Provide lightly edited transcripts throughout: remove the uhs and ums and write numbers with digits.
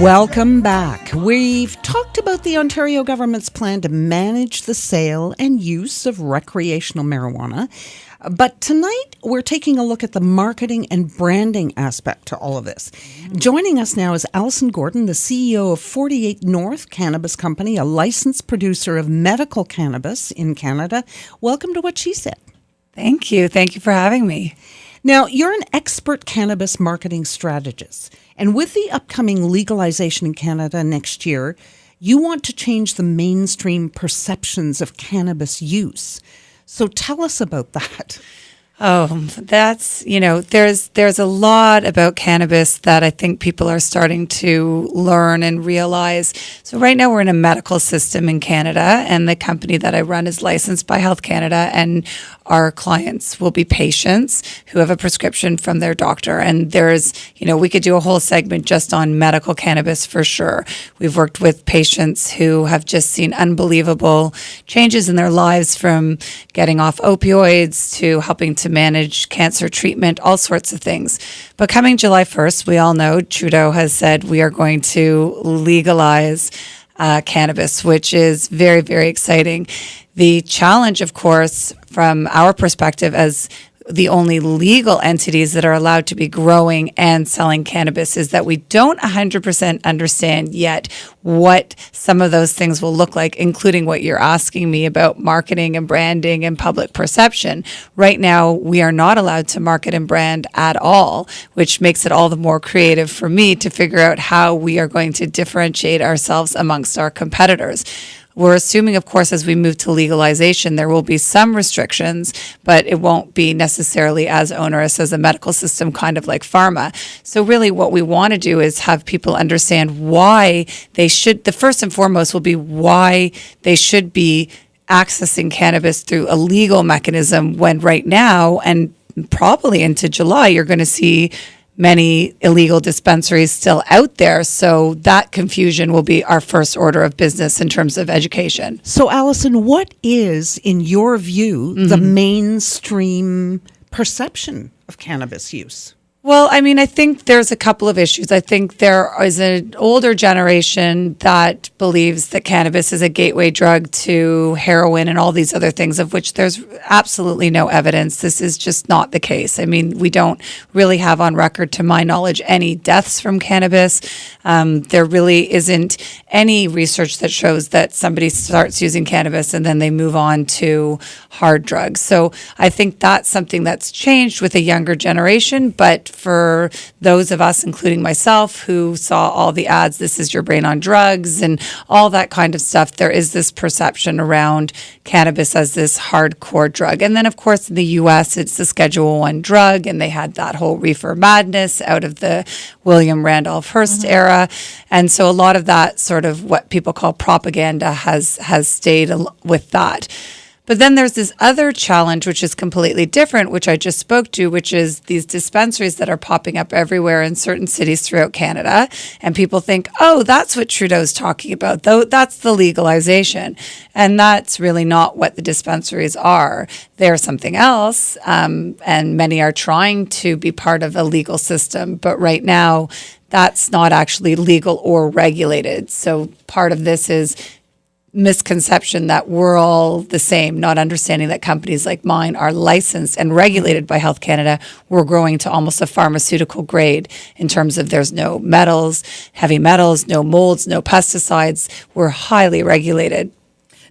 Welcome back. We've talked about the Ontario government's plan to manage the sale and use of recreational marijuana. But tonight, we're taking a look at the marketing and branding aspect to all of this. Joining us now is Alison Gordon, the CEO of 48 North Cannabis Company, a licensed producer of medical cannabis in Canada. Welcome to What She Said. Thank you. Thank you for having me. Now, you're an expert cannabis marketing strategist, and with the upcoming legalization in Canada next year, you want to change the mainstream perceptions of cannabis use. So tell us about that. Oh, that's, there's a lot about cannabis that I think people are starting to learn and realize. So right now we're in a medical system in Canada, and the company that I run is licensed by Health Canada, and our clients will be patients who have a prescription from their doctor. And there's, we could do a whole segment just on medical cannabis for sure. We've worked with patients who have just seen unbelievable changes in their lives, from getting off opioids to helping to manage cancer treatment, all sorts of things. But coming July 1st, we all know Trudeau has said we are going to legalize cannabis, which is very, very exciting. The challenge, of course, from our perspective as the only legal entities that are allowed to be growing and selling cannabis, is that we don't 100% understand yet what some of those things will look like, including what you're asking me about marketing and branding and public perception. Right now, we are not allowed to market and brand at all, which makes it all the more creative for me to figure out how we are going to differentiate ourselves amongst our competitors. We're assuming, of course, as we move to legalization, there will be some restrictions, but it won't be necessarily as onerous as a medical system, kind of like pharma. So really what we want to do is have people understand why they should, the first and foremost will be why they should be accessing cannabis through a legal mechanism, when right now and probably into July, you're going to see many illegal dispensaries still out there. So that confusion will be our first order of business in terms of education. So, Alison, what is, in your view, the mainstream perception of cannabis use? Well, I think there's a couple of issues. I think there is an older generation that believes that cannabis is a gateway drug to heroin and all these other things, of which there's absolutely no evidence. This is just not the case. We don't really have on record, to my knowledge, any deaths from cannabis. There really isn't any research that shows that somebody starts using cannabis and then they move on to hard drugs. So I think that's something that's changed with a younger generation, but for those of us, including myself, who saw all the ads, this is your brain on drugs and all that kind of stuff, there is this perception around cannabis as this hardcore drug. And then, of course, in the U.S., it's the Schedule I drug, and they had that whole reefer madness out of the William Randolph Hearst era. And so a lot of that sort of what people call propaganda has stayed with that. But then there's this other challenge, which is completely different, which I just spoke to, which is these dispensaries that are popping up everywhere in certain cities throughout Canada. And people think, oh, that's what Trudeau's talking about, though. That's the legalization. And that's really not what the dispensaries are. They're something else. And many are trying to be part of a legal system. But right now, that's not actually legal or regulated. So part of this is misconception that we're all the same, not understanding that companies like mine are licensed and regulated by Health Canada. We're growing to almost a pharmaceutical grade in terms of there's no metals, heavy metals, no molds, no pesticides. We're highly regulated.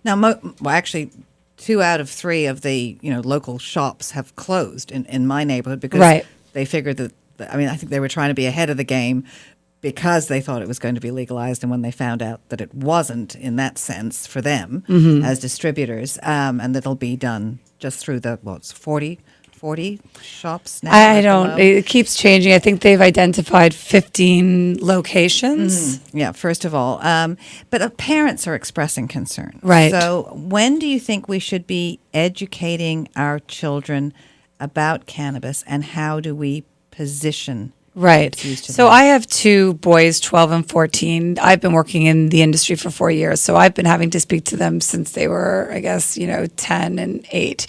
Now, actually, 2 out of 3 of the local shops have closed in my neighborhood because they figured that, I think they were trying to be ahead of the game, because they thought it was going to be legalized, and when they found out that it wasn't in that sense for them as distributors, and that it'll be done just through the 40 shops now. It keeps changing. I think they've identified 15 locations. Yeah, first of all. But parents are expressing concern. Right. So when do you think we should be educating our children about cannabis, and how do we position Right. So I have 2 boys, 12 and 14. I've been working in the industry for 4 years. So I've been having to speak to them since they were, 10 and 8.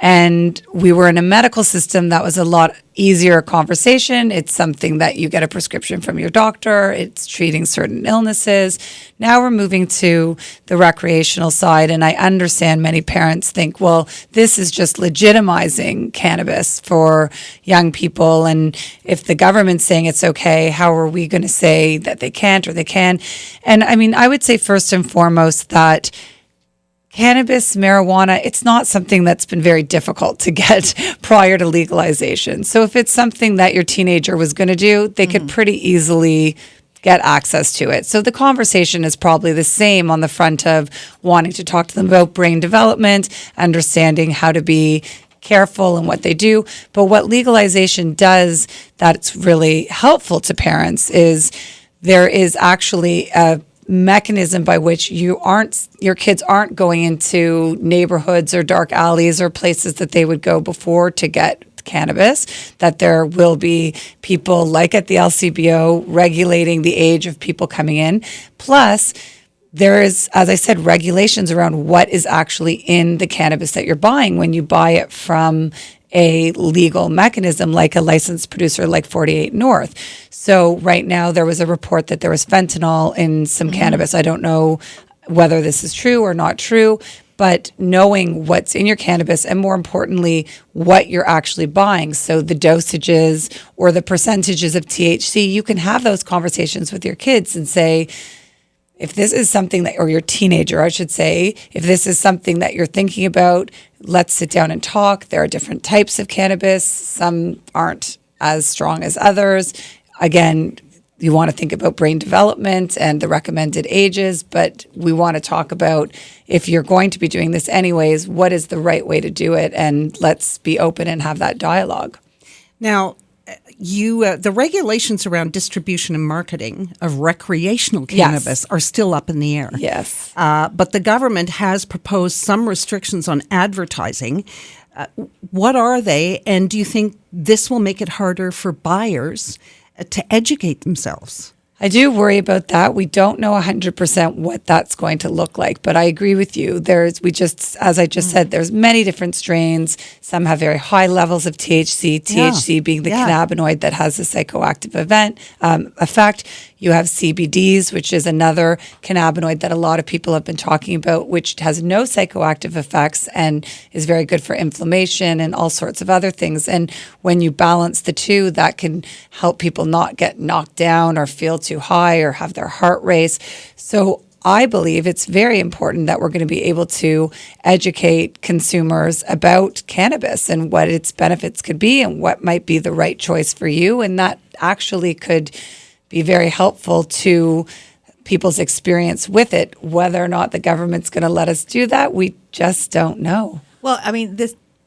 And we were in a medical system that was a lot easier conversation. It's something that you get a prescription from your doctor. It's treating certain illnesses. Now we're moving to the recreational side. And I understand many parents think, well, this is just legitimizing cannabis for young people. And if the government's saying it's okay, how are we going to say that they can't or they can? And I mean, I would say first and foremost that cannabis, marijuana, it's not something that's been very difficult to get prior to legalization. So if it's something that your teenager was going to do, they could pretty easily get access to it. So the conversation is probably the same on the front of wanting to talk to them about brain development, understanding how to be careful in what they do. But what legalization does that's really helpful to parents is there is actually a mechanism by which your kids aren't going into neighborhoods or dark alleys or places that they would go before to get cannabis, that there will be people like at the LCBO regulating the age of people coming in. Plus, there is, as I said, regulations around what is actually in the cannabis that you're buying when you buy it from a legal mechanism like a licensed producer like 48 North. So right now there was a report that there was fentanyl in some cannabis. I don't know whether this is true or not true, but knowing what's in your cannabis and more importantly, what you're actually buying. So the dosages or the percentages of THC, you can have those conversations with your kids and say, if this is something that, or your teenager, I should say, if this is something that you're thinking about, let's sit down and talk. There are different types of cannabis. Some aren't as strong as others. Again, you want to think about brain development and the recommended ages, but we want to talk about if you're going to be doing this anyways, what is the right way to do it? And let's be open and have that dialogue. Now, the regulations around distribution and marketing of recreational cannabis are still up in the air. Yes. But the government has proposed some restrictions on advertising. What are they? And do you think this will make it harder for buyers to educate themselves? I do worry about that. We don't know 100% what that's going to look like, but I agree with you. As I just said, there's many different strains. Some have very high levels of THC, THC being the cannabinoid that has a psychoactive effect. You have CBDs, which is another cannabinoid that a lot of people have been talking about, which has no psychoactive effects and is very good for inflammation and all sorts of other things. And when you balance the two, that can help people not get knocked down or feel too high or have their heart race. So I believe it's very important that we're going to be able to educate consumers about cannabis and what its benefits could be and what might be the right choice for you. And that actually could be very helpful to people's experience with it. Whether or not the government's going to let us do that, we just don't know. Well, I mean,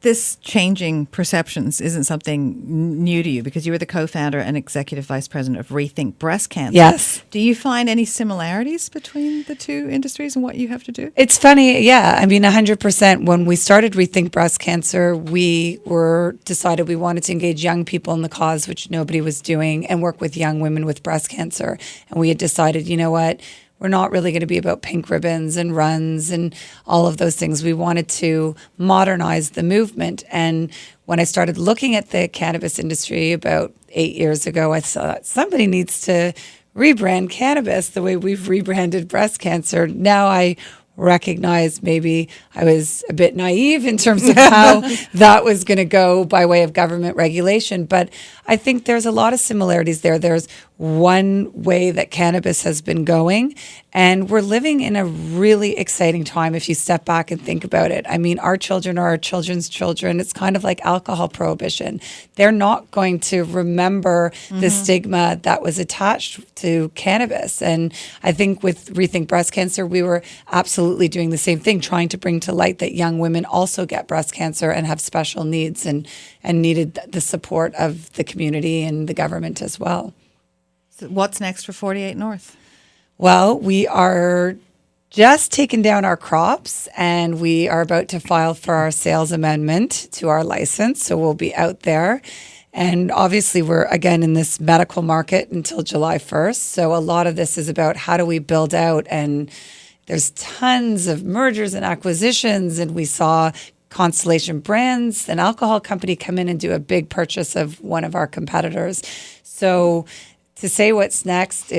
this changing perceptions isn't something new to you because you were the co-founder and executive vice president of Rethink Breast Cancer. Yes. Do you find any similarities between the two industries and what you have to do? It's funny. Yeah. I mean, 100%. When we started Rethink Breast Cancer, we decided we wanted to engage young people in the cause, which nobody was doing, and work with young women with breast cancer. And we had decided, you know what? We're not really going to be about pink ribbons and runs and all of those things. We wanted to modernize the movement. And when I started looking at the cannabis industry about 8 years ago, I thought somebody needs to rebrand cannabis the way we've rebranded breast cancer. Now I recognize maybe I was a bit naive in terms of how that was going to go by way of government regulation. But I think there's a lot of similarities there. There's one way that cannabis has been going, and we're living in a really exciting time if you step back and think about it. I mean, our children are our children's children. It's kind of like alcohol prohibition. They're not going to remember the stigma that was attached to cannabis. And I think with Rethink Breast Cancer, we were absolutely doing the same thing, trying to bring to light that young women also get breast cancer and have special needs and needed the support of the community and the government as well. So what's next for 48 North? Well, we are just taken down our crops and we are about to file for our sales amendment to our license. So we'll be out there. And obviously we're again in this medical market until July 1st. So a lot of this is about how do we build out, and there's tons of mergers and acquisitions, and we saw Constellation Brands, an alcohol company, come in and do a big purchase of one of our competitors. So to say what's next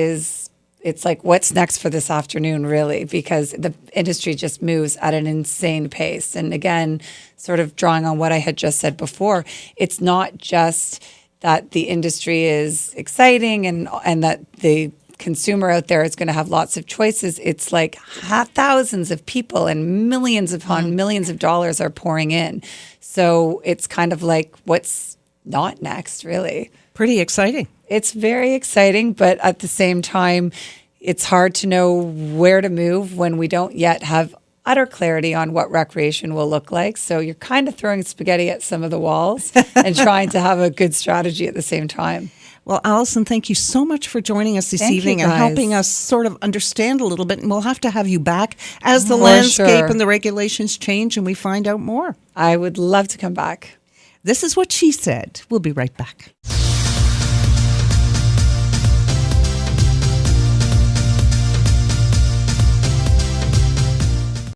it's like, what's next for this afternoon, really, because the industry just moves at an insane pace. And again, sort of drawing on what I had just said before, it's not just that the industry is exciting and that the consumer out there is going to have lots of choices. It's like thousands of people and millions upon millions of dollars are pouring in. So it's kind of like, what's not next, really? Pretty exciting. It's very exciting, but at the same time, it's hard to know where to move when we don't yet have utter clarity on what recreation will look like. So you're kind of throwing spaghetti at some of the walls and trying to have a good strategy at the same time. Well, Alison, thank you so much for joining us this evening and helping us sort of understand a little bit. And we'll have to have you back as the landscape and the regulations change and we find out more. I would love to come back. This is what she said. We'll be right back.